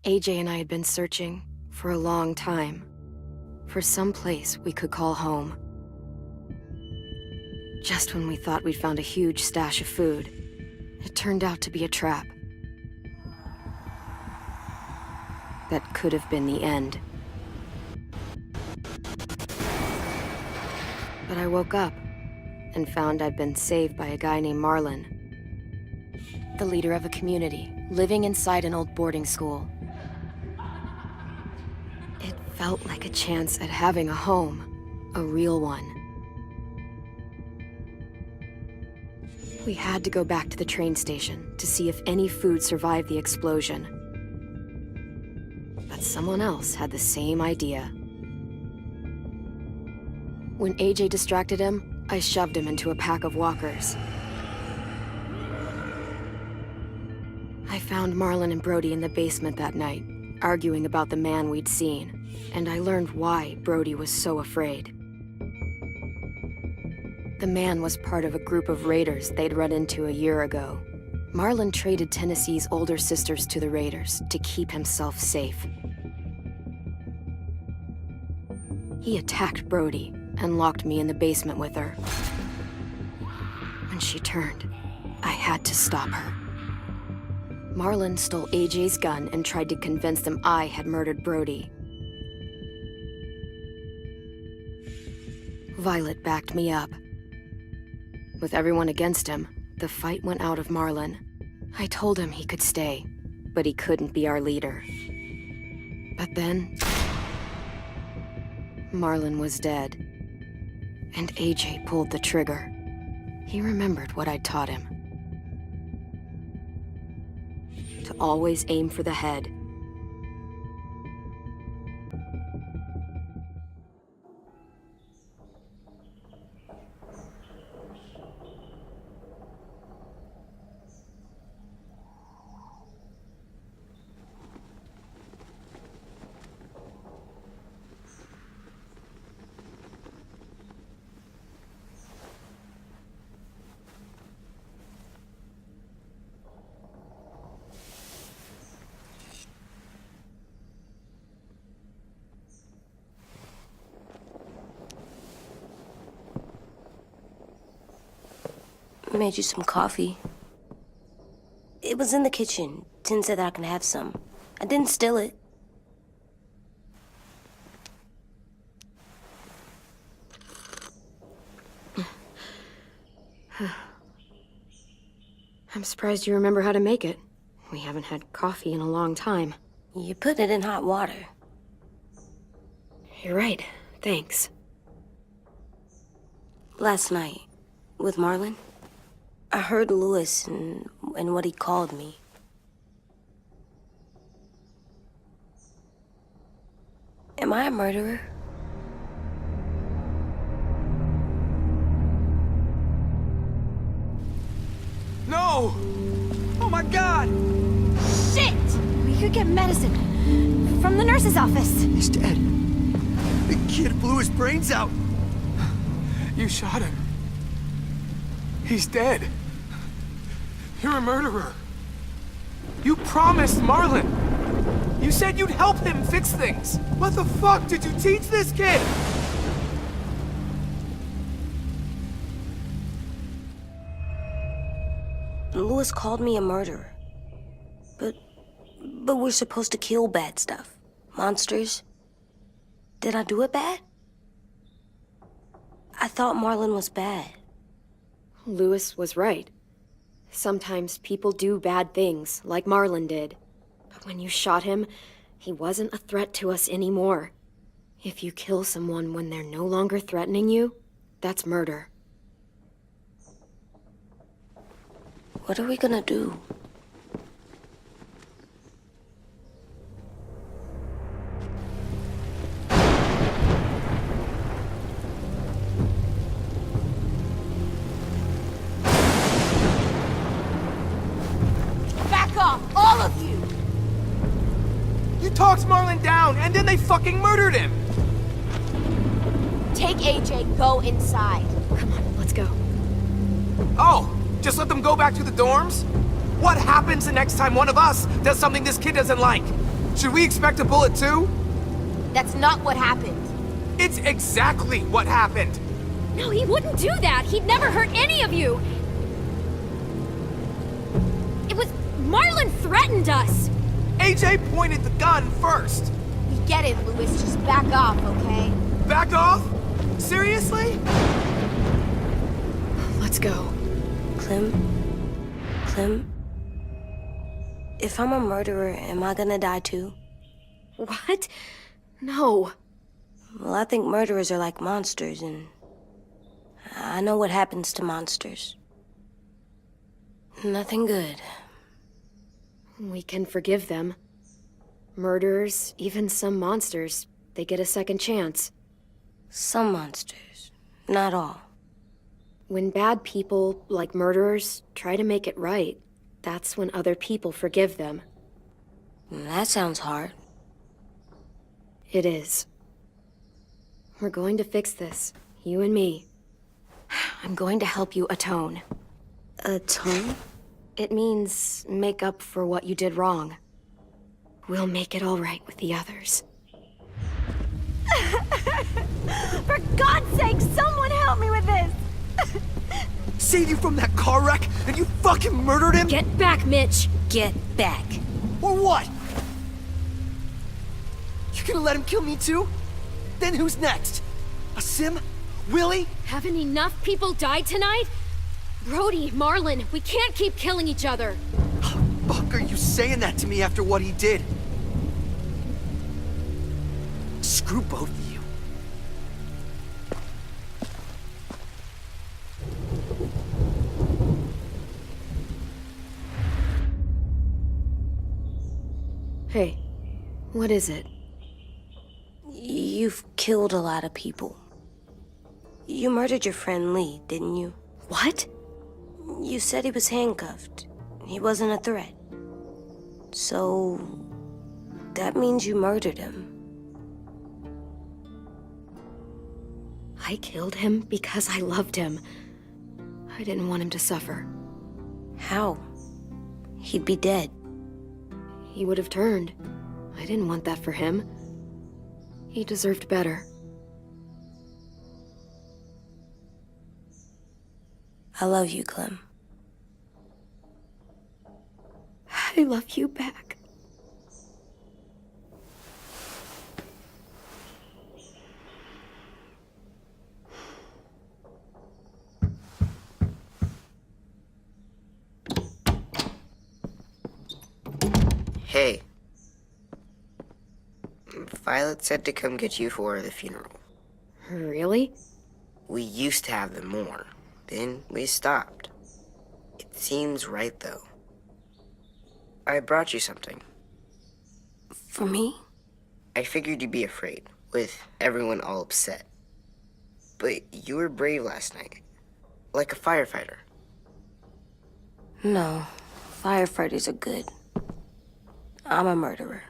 AJ and I had been searching for a long time for some place we could call home. Just when we thought we'd found a huge stash of food, it turned out to be a trap. That could have been the end. But I woke up and found I'd been saved by a guy named Marlin, the leader of a community living inside an old boarding school. It felt like a chance at having a home, a real one. We had to go back to the train station to see if any food survived the explosion. But someone else had the same idea. When AJ distracted him, I shoved him into a pack of walkers. I found Marlin and Brody in the basement that night, arguing about the man we'd seen, and I learned why Brody was so afraid. The man was part of a group of raiders they'd run into a year ago. Marlin traded Tennessee's older sisters to the raiders to keep himself safe. He attacked Brody and locked me in the basement with her. When she turned, I had to stop her. Marlin stole AJ's gun and tried to convince them I had murdered Brody. Violet backed me up. With everyone against him, the fight went out of Marlin. I told him he could stay, but he couldn't be our leader. But then, Marlin was dead, and AJ pulled the trigger. He remembered what I'd taught him. To always aim for the head. I made you some coffee. It was in the kitchen. Tin said that I can have some. I didn't steal it. I'm surprised you remember how to make it. We haven't had coffee in a long time. You put it in hot water. You're right. Thanks. Last night, with Marlin, I heard Lewis and what he called me. Am I a murderer? No! Oh my God! Shit! We could get medicine from the nurse's office. He's dead. The kid blew his brains out. You shot him. He's dead. You're a murderer. You promised Marlin. You said you'd help him fix things. What the fuck did you teach this kid? Lewis called me a murderer. But we're supposed to kill bad stuff. Monsters. Did I do it bad? I thought Marlin was bad. Lewis was right. Sometimes people do bad things, like Marlin did. But when you shot him, he wasn't a threat to us anymore. If you kill someone when they're no longer threatening you, that's murder. What are we gonna do? Back off, all of you! You talked Marlin down, and then they fucking murdered him! Take AJ, go inside. Come on, let's go. Oh, just let them go back to the dorms? What happens the next time one of us does something this kid doesn't like? Should we expect a bullet too? That's not what happened. It's exactly what happened! No, he wouldn't do that! He'd never hurt any of you! It was... Marlon threatened us! AJ pointed the gun first! We get it, Lewis. Just back off, okay? Back off? Seriously? Let's go. Clem? If I'm a murderer, am I gonna die too? What? No. Well, I think murderers are like monsters, and I know what happens to monsters. Nothing good. We can forgive them. Murderers, even some monsters, they get a second chance. Some monsters, not all. When bad people, like murderers, try to make it right, that's when other people forgive them. That sounds hard. It is. We're going to fix this, you and me. I'm going to help you atone. Atone? It means make up for what you did wrong. We'll make it all right with the others. For God's sake, someone help me with this! Saved you from that car wreck, and you fucking murdered him? Get back, Mitch! Get back. Or what? You gonna let him kill me too? Then who's next? A Sim? Willie? Haven't enough people died tonight? Brody, Marlon, we can't keep killing each other. Fuck are you saying that to me after what he did? Screw both of you. Hey, what is it? You've killed a lot of people. You murdered your friend Lee, didn't you? What? You said he was handcuffed. He wasn't a threat. So... that means you murdered him. I killed him because I loved him. I didn't want him to suffer. How? He'd be dead. He would have turned. I didn't want that for him. He deserved better. I love you, Clem. I love you back. Hey. Violet said to come get you for the funeral. Really? We used to have them more. Then we stopped. It seems right, though. I brought you something. For me? I figured you'd be afraid, with everyone all upset. But you were brave last night. Like a firefighter. No. Firefighters are good. I'm a murderer.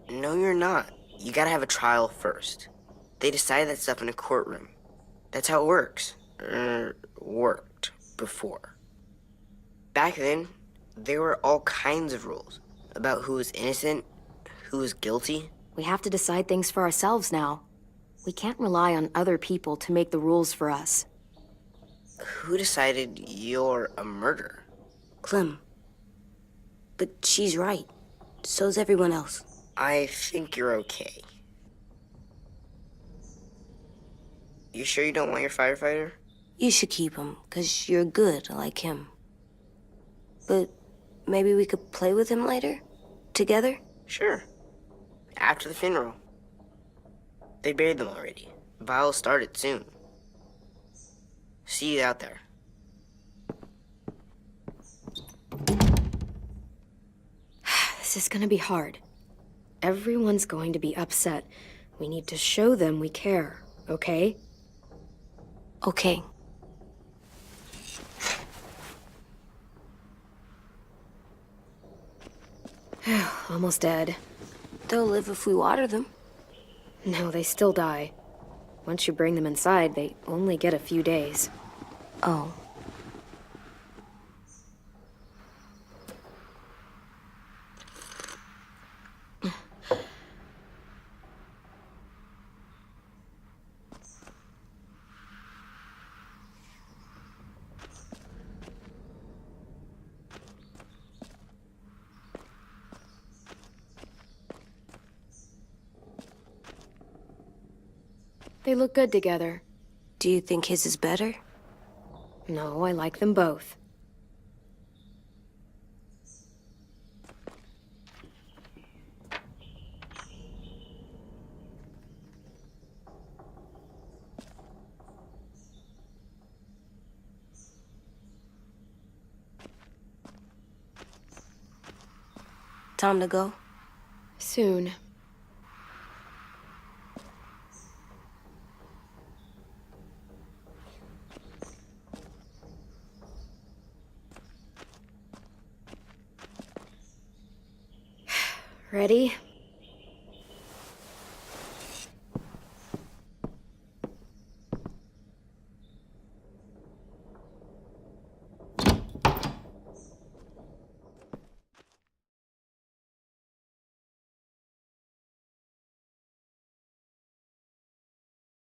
No, you're not. You gotta have a trial first. They decide that stuff in a courtroom. That's how it works. Worked before. Back then, there were all kinds of rules about who was innocent, who was guilty. We have to decide things for ourselves now. We can't rely on other people to make the rules for us. Who decided you're a murderer? Clem. But she's right. So's everyone else. I think you're okay. You sure you don't want your firefighter? You should keep him, 'cause you're good like him. But maybe we could play with him later? Together? Sure. After the funeral. They buried them already. Vile'll start it soon. See you out there. This is gonna be hard. Everyone's going to be upset. We need to show them we care, okay? Okay. Almost dead. They'll live if we water them. No, they still die. Once you bring them inside, they only get a few days. Oh. They look good together. Do you think his is better? No, I like them both. Time to go? Soon. Ready?